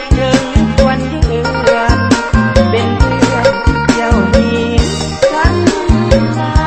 ดถึงควรยืนเป็นเพื่อนเจ้าหญิงกันดา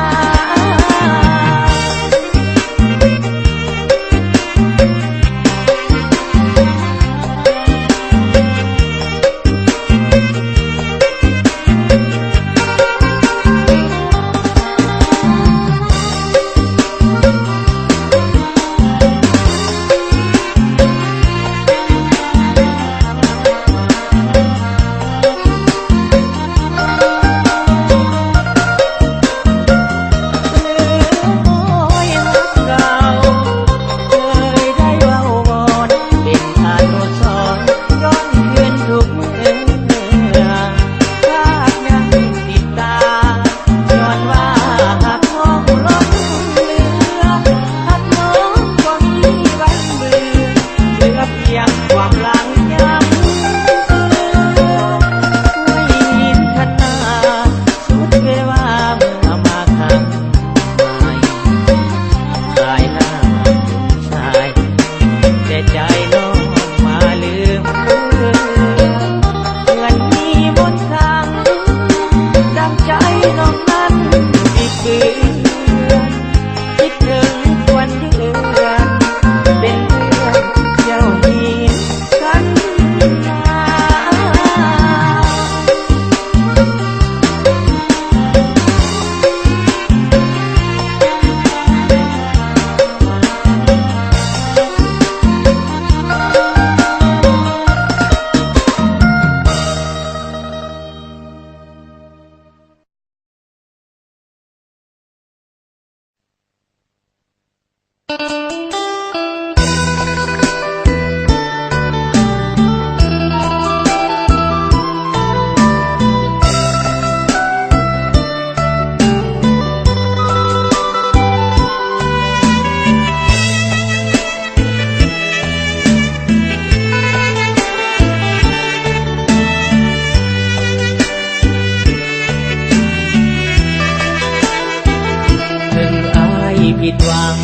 ผิดหวัง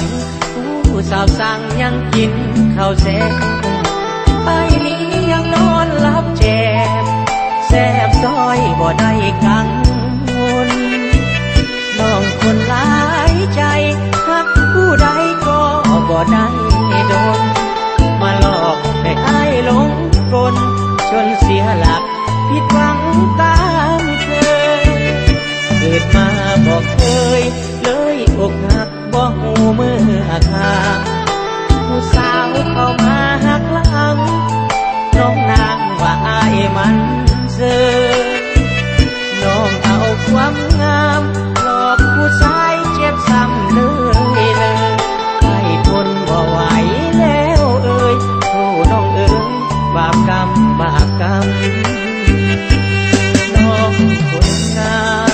ผู้สาวสั่งยังกินข้าวแซ่บไอ้นี้ยังนอนหลับแจมแซ่บซอยบ่ได้กังวลน้องคนหลายใจหักผู้ใดก็บ่ได้โดนมาหลอกให้อ้ายหลงกลจนเสียหลักผิดหวังตามเคยเกิดมาบ่เคยเลยอกหักบ่หูเมื่อขาผู้สาวเข้ามาหักหลังน้องนางว่าอายมันเซ่อน้องเอาความงามหลอกผู้ชายเจ็บซ้ำเลยให้ทนบ่ไหวแล้วเอ่ยโอ้น้องเอ๋ยบาปกรรมบาปกรรมน้องคนงาม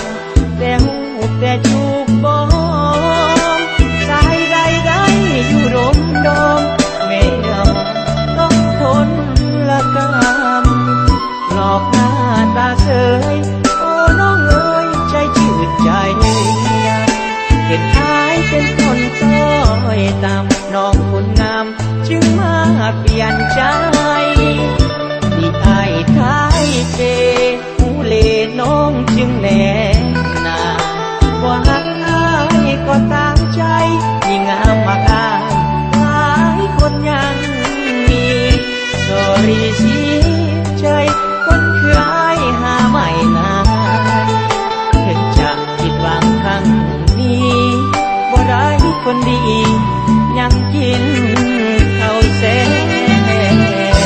แต่หูแต่จูบบ่อยู่ดมดมเมื่อต้องทนละกรรมหลอกหน้าตาเฉยโอ้น้องเอ๋ยใจจืดใจเห็นท้ายเป็นคนต้อยต่ำน้องคนงามจึงมาเปลี่ยนใจที่อายท้ายเจผู้เลน้องจึงแน่นาว่าหักอายก็ตามใจยิ่งงามมากหลายคนยังมีสอรีเสียใจคนคืออายหาไม่นานเห็นจะผิดหวังครั้งนี้บ่ได้คนดียังกินข้าวแซ่บ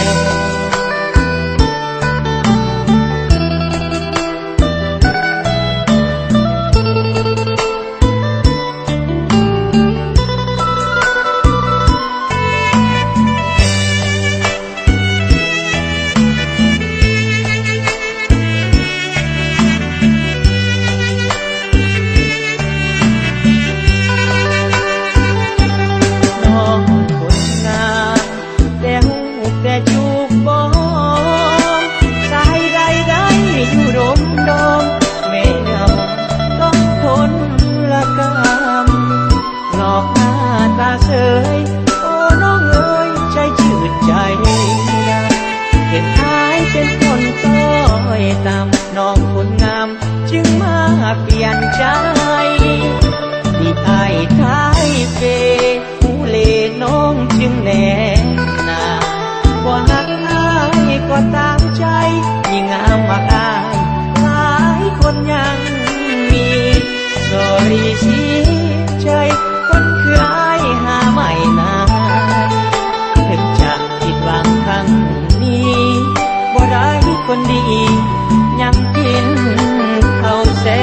ายเป็นคนต้อยต่ำน้องคนงามจึงมาเปลี่ยนใจที่อายท้ายเฟผู้เลน้องจึงแน่นาว่าหักอายก็ตามใจยิ่งงามมากอายหลายคนยังมีสอรี่เสียใจคนคืออายหาไม่นานถึงจะผิดหวังครั้งนี้บ่ได้คนดียังกินข้าวแซ่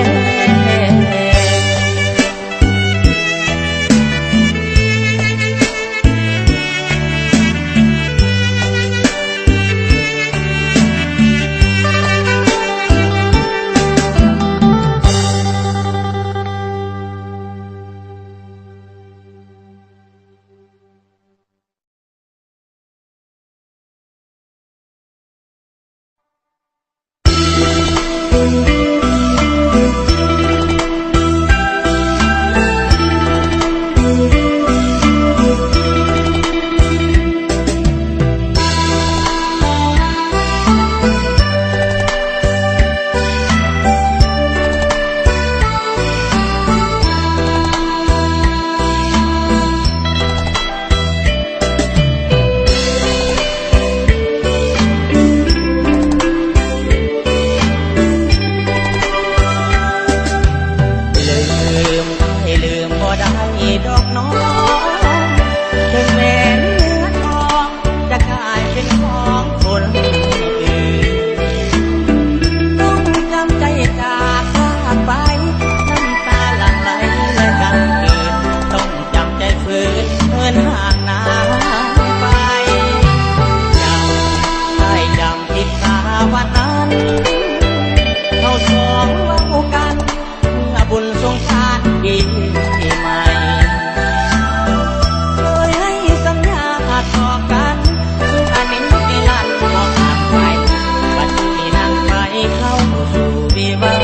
ดอกน้องถึงแม้เนื้อทองจะกลายเป็นของคนอื่นต้องจำใจจากไปน้ำตาหลั่งไหลและดังเกิดต้องจำใจฝืนเดินห่างน้ำไปจำได้จำติดตาวันนั้นเราสองเว้ากันเมื่อบุญสงสารปีใหม่เข้าสู่วิวา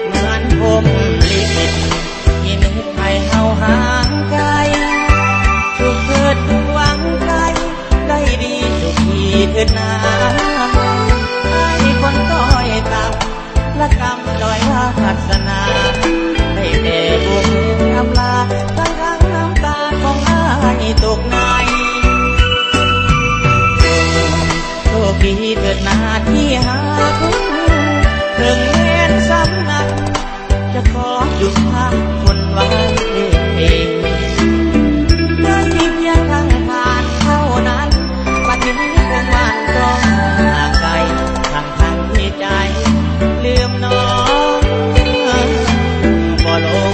เหมือนผมลิขิตที่นึกให้เฮาห่างไกลทุกเกิดหวังไกลได้ดีทุกทีเถิดนาให้คนต้อยต่ำและกำด้อยวาสนาได้แต่บุกอำลาทั้งน้ำตาของอายตกในโชคดีเถิดนาที่หาถึงเวียนสำนักจะขอหยุดพักคนไว้เองได้เพียงทางผ่านเท่านั้นปัจจุบันคงบ้านก็ห่างไกลทั้งที่ใจลืมน้องบ่ลง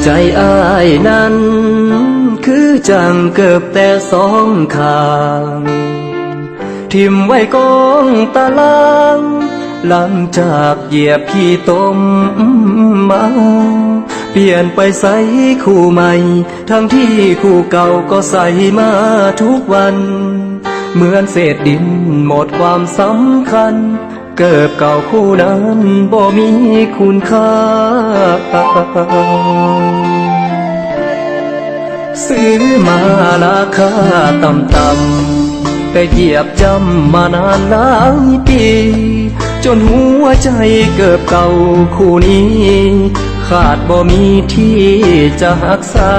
ใจอ้ายนั้นคือจังเกือบแต่สองข้างทิ่มไว้กองตารางหลังจากเหยียบขี้ตมมาเปลี่ยนไปใส่คู่ใหม่ทั้งที่คู่เก่าก็ใส่มาทุกวันเหมือนเศษดินหมดความสำคัญเกิบเก่าคู่นั้นบ่มีคุณค่าซื้อมาราคาต่ำๆแต่เหยียบจำมานานหลายปีจนหัวใจเกิบเก่าคู่นี้ขาดบ่มีที่จะหักษา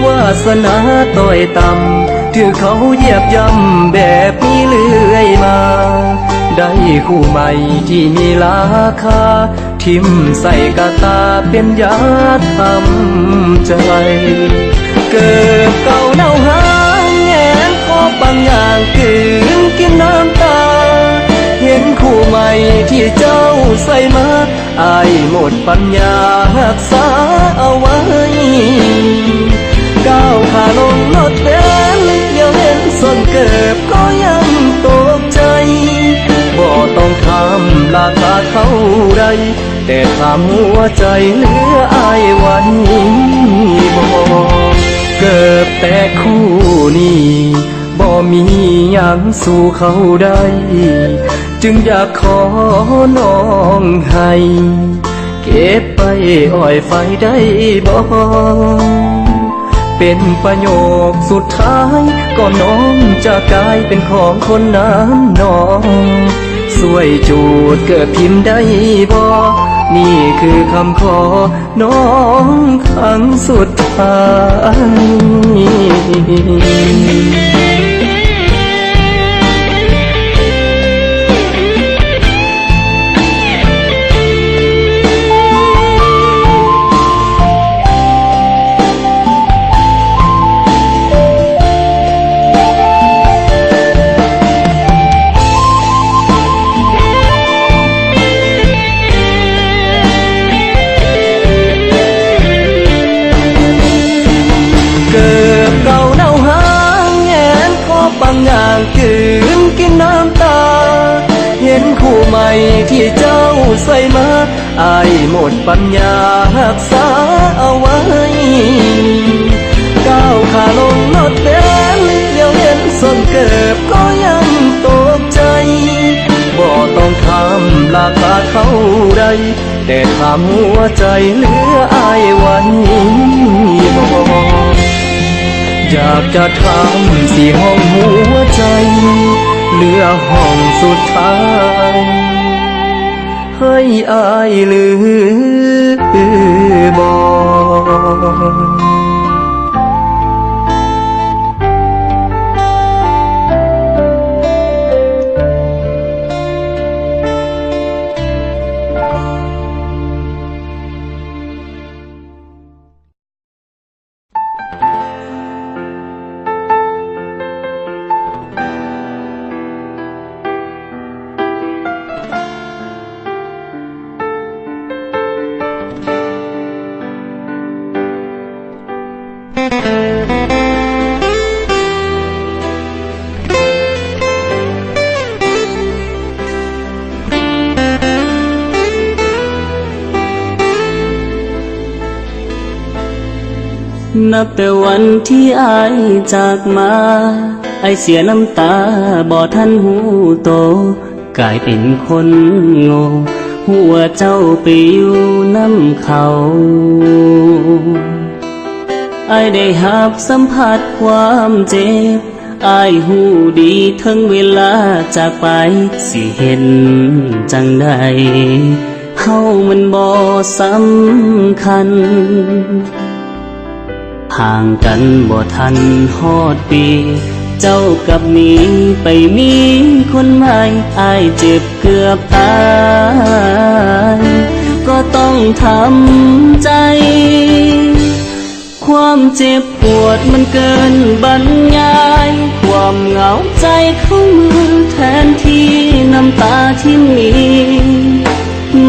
วาสนาต้อยต่ำถือเขาเหยียบย่ำแบบนี้เรื่อยมาได้คู่ใหม่ที่มีราคาทิ่มใส่กะตาเป็นยาทำใจเกิดเก่าเน่าหางแงนคอบางอย่างกืนกินน้ำตาเห็นคู่ใหม่ที่เจ้าใส่มาอายหมดปัญญารักษาเอาไว้ก้าวขาลงรถเบนซ์เดี๋ยวเห็นส้นเกิบก็ยังตกใจบ่ต้องทำลาตาเขาใดแต่ถามหัวใจเหลืออายไว้บ่เกิบแต่คู่นี้บ่มีหยังสู้เขาได้จึงอยากขอน้องให้เก็บไปอ้อยไฟได้บ่เป็นประโยคสุดท้ายก่อนน้องจะกลายเป็นของคนนั้นน้องสวยจูดเกิดพิมพ์ได้บ่นี่คือคำขอน้องครั้งสุดท้ายกืนกินน้ำตาเห็นคู่ใหม่ที่เจ้าใส่มาอายหมดปัญญารักษาเอาไว้ก้าวขาลงรถเบนซ์เดี๋ยวเห็นส้นเกิบก็ยังตกใจบ่ต้องทำลาตาเขาใดแต่ถามหัวใจเหลืออายไว้บ่อยากจะถามสิห้องหัวใจเหลือห้องสุดท้ายให้อายลือบอก นับแต่วันที่อายจากมาไอเสียน้ำตาบ่ทันหูโตกลายเป็นคนโง่หัวเจ้าไปอยู่น้ำเขาอายได้หับสัมผัสความเจ็บอายหูดีทั้งเวลาจากไปสิเห็นจังใดเฮามันบ่สำคัญห่างกันบ่ทันฮอดปีเจ้ากับนี้ไปมีคนใหม่อายเจ็บเกือบตายก็ต้องทำใจความเจ็บปวดมันเกินบรรยายความเหงาใจเข้ามือแทนที่น้ำตาที่มี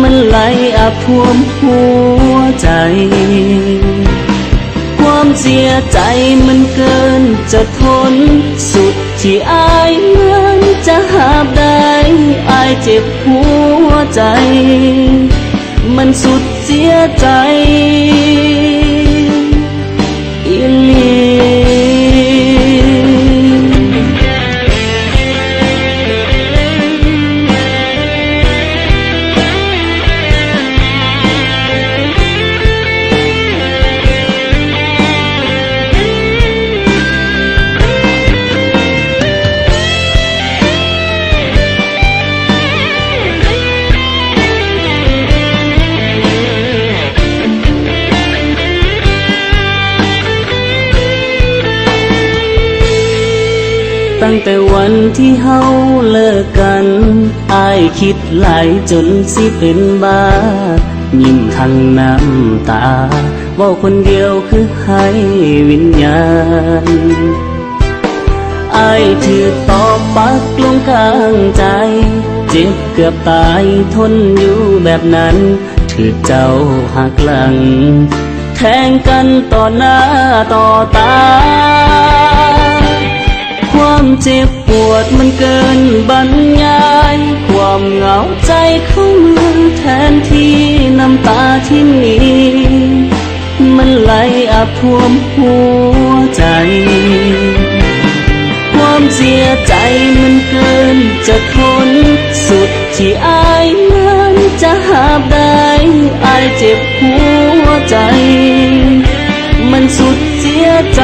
มันไหลอา อาบท่วมหัวใจ ความเสียใจมันเกินจะทนสุดที่อายเหมือนจะหาบได้อายเจ็บหัวใจมันสุดเสียใจอีหลี ตั้งแต่วันที่เฮาเลิกกันอายคิดหลายจนสิเป็นบ้ายิ้มทั้งน้ำตาเว่าคนเดียวคือให้วิญญาณอายถือตอบปักลงข้างใจเจ็บเกือบตายทนอยู่แบบนั้นถือเจ้าหักหลังแทงกันต่อหน้าต่อตาความเจ็บปวดมันเกินบรรยายความเหงาใจเข้ามาแทนที่น้ำตาที่มีมันไหลอาบท่วมหัวใจความเสียใจมันเกินจะทนสุดที่อายเหมือนจะหาบได้อายเจ็บหัวใจมันสุดเสียใจ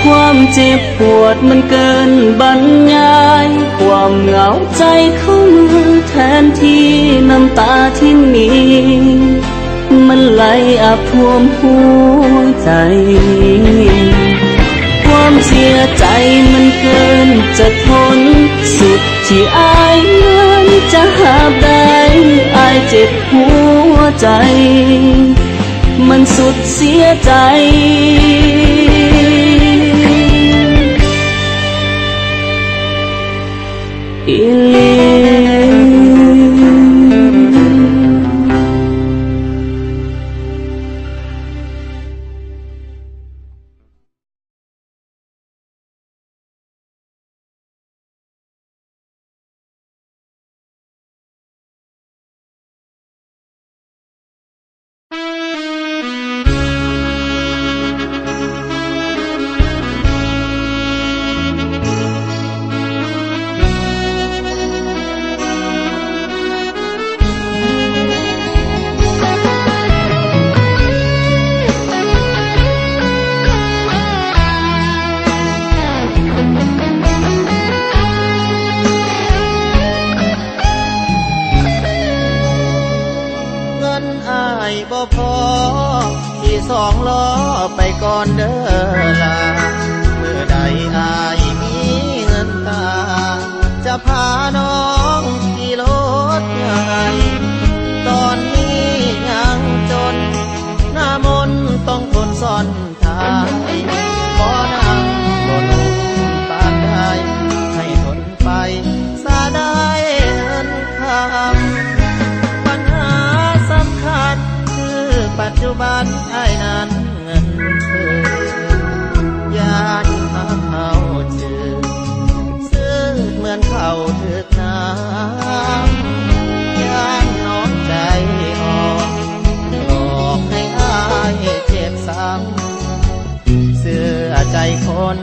ความเจ็บปวดมันเกินบรรยายความเหงาใจเข้ามาแทนที่น้ำตาที่มีมันไหลอาบท่วมหัวใจความเสียใจมันเกินจะทนสุดที่อายเหมือนจะหาบได้อายเจ็บหัวใจมันสุดเสียใจอีหลีบ่พอที่สองล้อไปก่อนเด้อลาเมื่อใดอายมีเงินตาจะพาน้องขี่รถใหญ่ตอนนี้ยังจนหน้ามนต้องทนซ่อนท้ายบ่นั่งบ่นุ่มปานใดให้ทนไปสาได้เงินคำปัญหาสำคัญปัจจุบันไอ้นั้นเงินเธอยานเขาจืดซื้อเหมือนเขาถึกน้ำยานน้องใจอ่อนหลอกให้อายเจ็บซ้ำเสื้อใจคน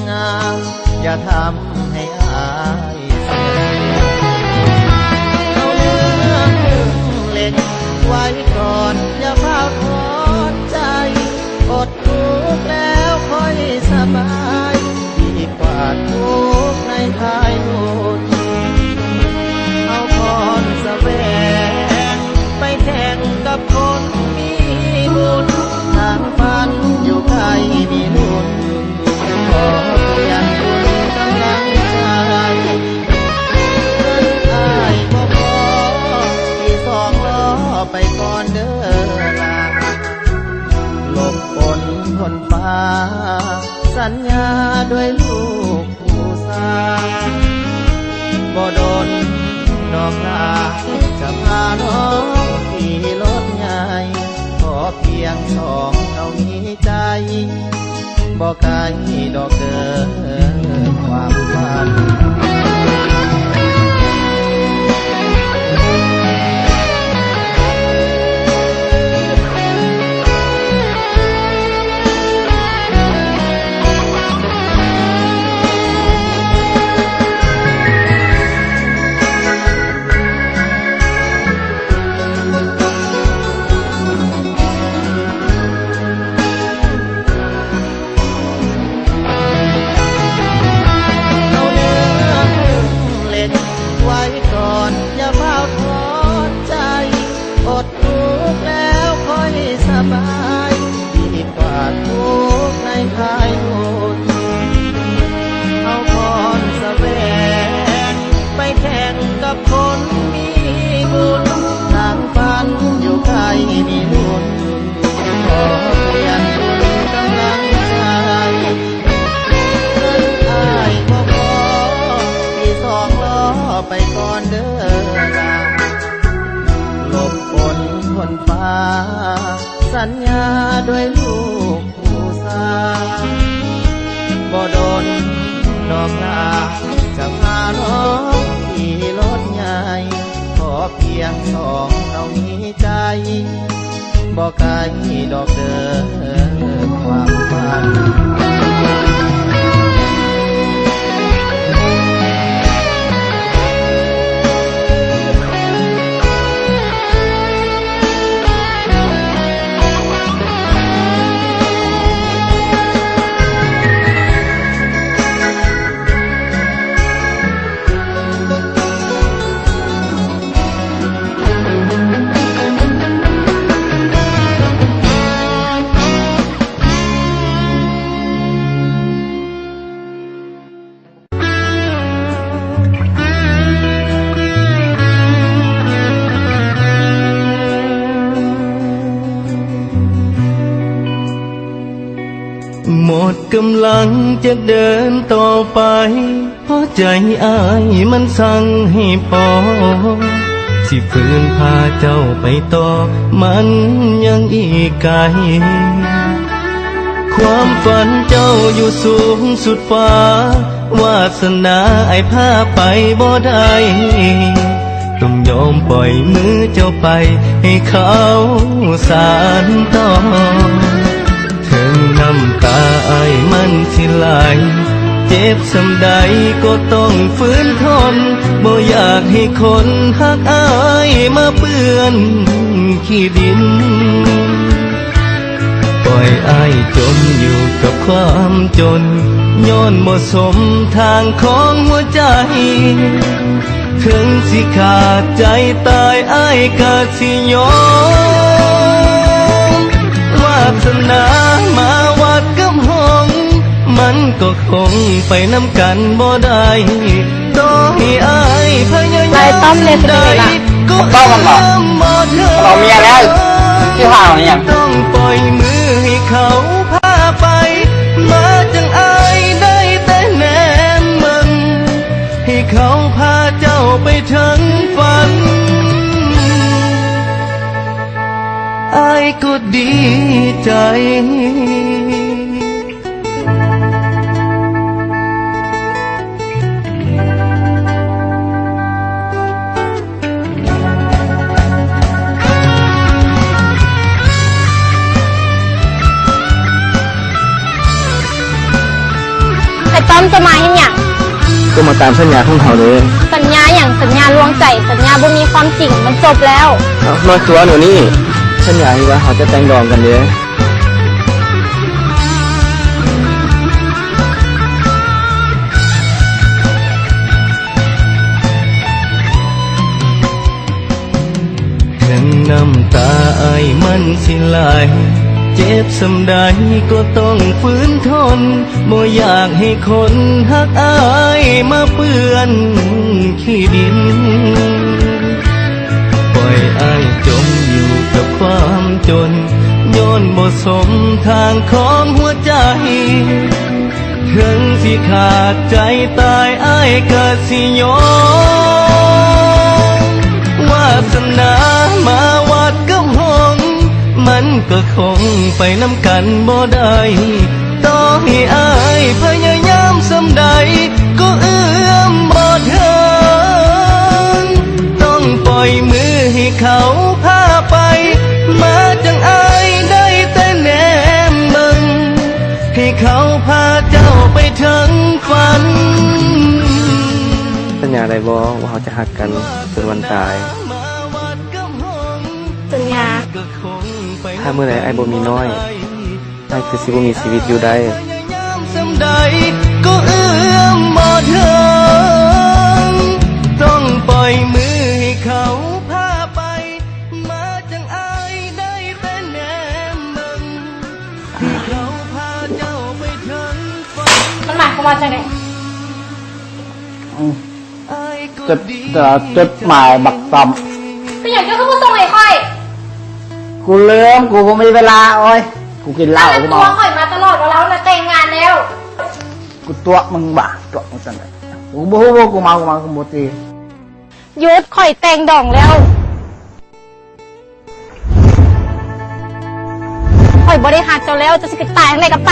งามอย่าทำให้อายเสียเอาเรื่องเล็กไว้ก่อนอย่าเฝ้าทอดใจอดทุกข์แล้วค่อยสบายดีกว่าทุกข์ในภายนู่นเอาพรแสวงไปแข่งกับคนมีบุญทางฝันอยู่ไกลมีลุ้นขอเพียงคุณกำลังใจเงินอายบ่พอที่สองล้อไปก่อนเด้อลาหลบฝนคนฟ้าสัญญาด้วยลูกผู้สาวบ่โดนด น้องลาจะพาน้องขี่รถใหญ่ขอเพียงสองเท่านี้ใจบอกไกลดอกเดินความฝันไปก่อนเด้อลาหลบฝนคนฟ้าสัญญาด้วยลูกผู้สาบ่โดนดอกลาจะพาน้องขี่รถใหญ่ขอเพียงสองเท่านี้ใจบ่ไกลดอกเด้อความฝันหมดกำลังจะเดินต่อไปเพราะใจอายมันสั่งให้พอสิฝืนพาเจ้าไปต่อมันยังอีกไกลความฝันเจ้าอยู่สูงสุดฟ้าวาสนาไอ้พาไปบ่ได้ต้องยอมปล่อยมือเจ้าไปให้เขาสานต่อถึงน้ำตาไอ้มันสิไหลเจ็บสำใดก็ต้องฝืนทนบ่อยากให้คนหักอ้ายมาเปื้อนขี้ดินปล่อยอ้ายจมอยู่กับความจนย้อนบ่สมทางของหัวใจถึงสิขาดใจตายอ้ายก็สิยอมวาสนามาวัดกับห้องมันก็คงไปน้ำกันบ่ได้ต่อให้อ้ายพยายามได้ก็เอื้อมบ่ถึง เราเมียแล้วที่ห่างนี่ยัง ต้องปล่อยมือให้เขาพาไปมาจังอ้ายได้แต่แนมมึงให้เขาพาเจ้าไปถึงฝันอ้ายก็ดีใจไอ้ต้อมจะมาให้หยัง ก็มาตามสัญญาของเขาเลย สัญญาอย่างสัญญาลวงใจสัญญาบ่มีความจริงมันจบแล้ว มาตัวหนูนี่สัญญาที่ว่าเขาจะแต่งดองกันเลยถึงน้ำตาไอ้มันสิไหลเจ็บสำใดก็ต้องฝืนทนบ่อยากให้คนหักอ้ายมาเปื้อนขี้ดินปล่อยอ้ายจมอยู่กับความจนย้อนบ่สมทางของหัวใจถึงสิขาดใจตายอ้ายก็สิยอม ก็คงไปน้ำกันบ่ได้ต่อให้อายพยายามสำใดก็เอื้อมบ่ถึงต้องปล่อยมือให้เขาพาไปมาจังอายได้แต่แนมมึงให้เขาพาเจ้าไปถึงฝันสัญญาได้บ่ว่าเขาจะหักกันจนวันตายสัญญาถ้าเมื่อไหร่ไอ้บ่มีน้อยไอ้คือสิบ่มีชีวิตอยู่ได้ก็เอื้อมบ่ถึงต้องปล่อยมือให้เขาพาไปมาจังอายได้แต่แนมมึงให้เขาพาเจ้าไปถึงฝันมันหมายความว่าจังได๋จดหมายบักตอมเป็นอย่างเจ้าคือบ่ส่งให้ค่อยกูลืมกูบ่มีเวลาโอ้ยกูกินเหล้ากูตัวข่อยมาตลอดว่าเราน่ะแต่งงานแล้วกูตัวมึงบ้าตัวมึงจังได๋กูบ่ฮู้ว่ากูเมากูบ่ตีหยุดข่อยแต่งดองแล้วข่อยบ่ได้หักเจ้าแล้วจะสิไปตายจังได๋ก็ไป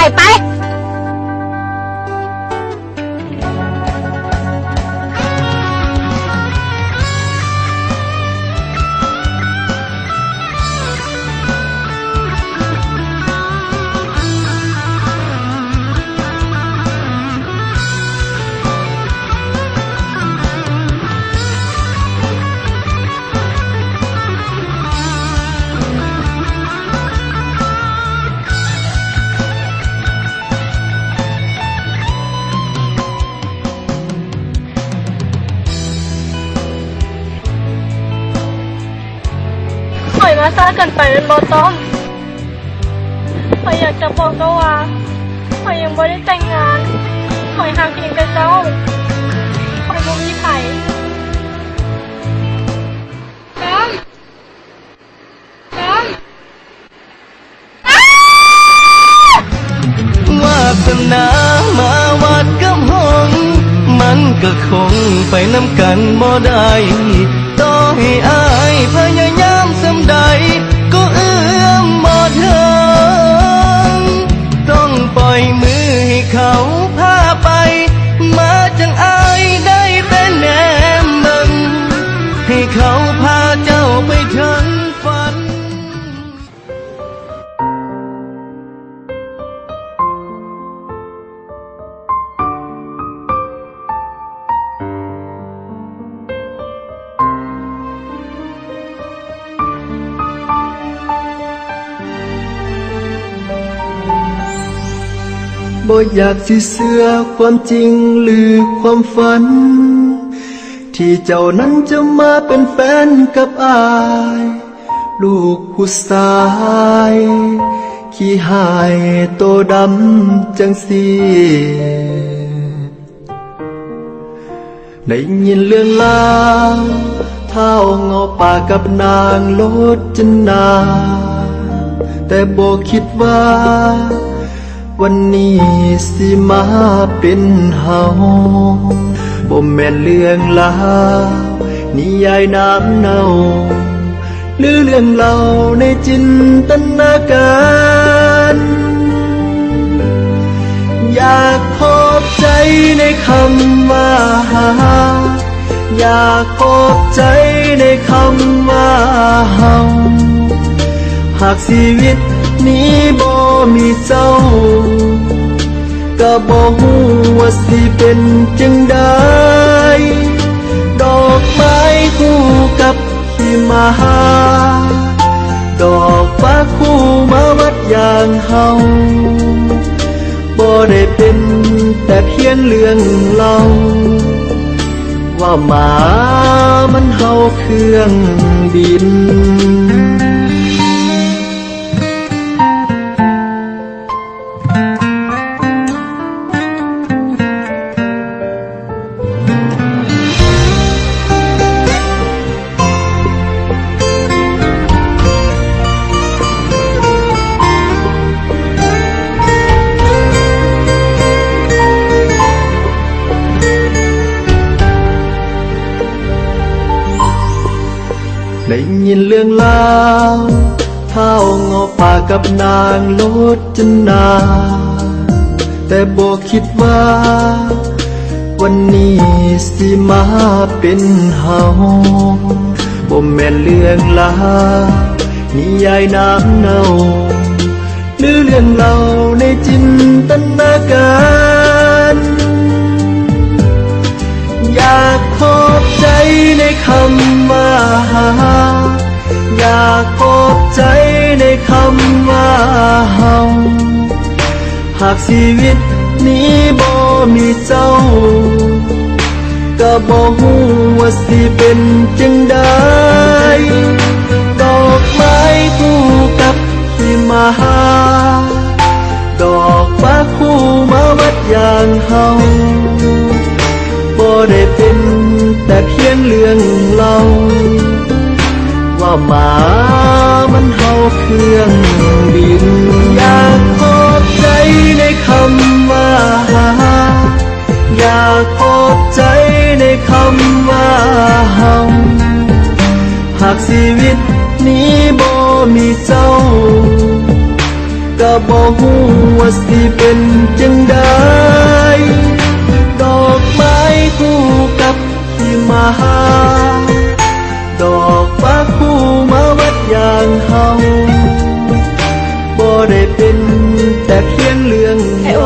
ข่อยมาซ่ากันไปเป็นบ่ต้อมข่อยอยากจะบอกเจ้าว่าข่อยยังบ่ได้แต่งงานข่อยหักเพียงแต่เจ้าข่อยบ่มีไผวาสนามาวัดกับหงมันก็คงไปน้ำกันบ่ได้ต่อให้อายพยายามสำใดก็เอื้อมบ่ถึงต้องปล่อยมือให้เขาพาไปมาจังอายได้แต่แนมมึงให้เขาพาเจ้าไปถึงฝันบ่อยากสิเชื่อความจริงหรือความฝันที่เจ้านั้นจะมาเป็นแฟนกับอายลูกผู้ชายขี้หายโตดำจังสีได้ยินเรื่องราวเท่าเงาป่ากับนางโลจนาแต่บ่คิดว่าวันนี้สิมาเป็นเฮาบ่แม่นเรื่องลาวนิยายน้ำเน่าหรือเรื่องเล่าในจินตนาการอยากพบใจในคำว่าหาอยากพบใจในคำว่าเฮาหากชีวิตนี้บ่มีเจ้าก็บ่ฮู้ว่าสิเป็นจังใดดอกไม้คู่กับที่มาหาดอกฟ้าคู่มาวัดอย่างเฮาบ่ได้เป็นแต่เพียงเรื่องเล่าว่าหมามันเฮาเครื่องบินได้ยินเรื่องราว เท้างอป่ากับนางโลจนา แต่บอกคิดว่า วันนี้สิมาเป็นเฮาบ่แม่นเรื่องลานิยายน้ำเนาหรือเรื่องเล่าในจินตนาการ อยากขอบใจในคำว่าอยากขอบใจในคำว่าเฮาหากชีวิตนี้บ่มีเจ้าก็บ่ฮู้ว่าสิเป็นจังใดดอกไม้คู่กับที่มาหาดอกฟ้าคู่มาวัดอย่างเฮาบ่ได้เป็นแต่เพียงเรื่องเล่าว่าหมามันเฮาเครื่องบินอยากขอบใจในคำว่าอยากขอบใจในคำว่าเฮาหากชีวิตนี้บ่มีเจ้าก็บ่ฮู้ว่าสิเป็นจังใดดอกไม้คู่กับที่มาหาดอกฟ้าคู่มาวัดอย่างเฮาบ่ได้เป็นแต่เพียงเรื่อง ไอโอ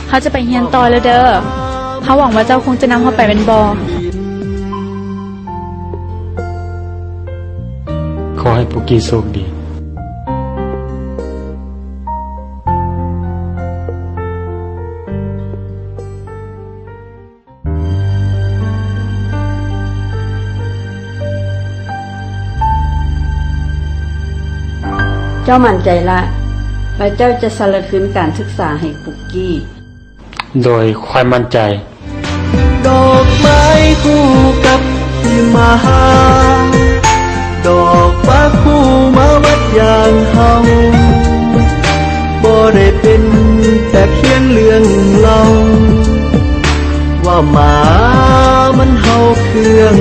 เขาจะไปเฮียนต่อแล้วเด้อเขาหวังว่าเจ้าคงจะนำเขาไปเป็นบอ ขอให้ปุกกี้โชคดี เจ้ามั่นใจละว่าเจ้าจะสละคืนการศึกษาให้ปุกกี้ โดยความมั่นใจ ดอกไม้คู่กับที่มาหาดอกฟ้าคู่มาวัดอย่างเฮาบ่ได้เป็นแต่เพียงเรื่องเล่าว่าหมามันเฮาเครื่อง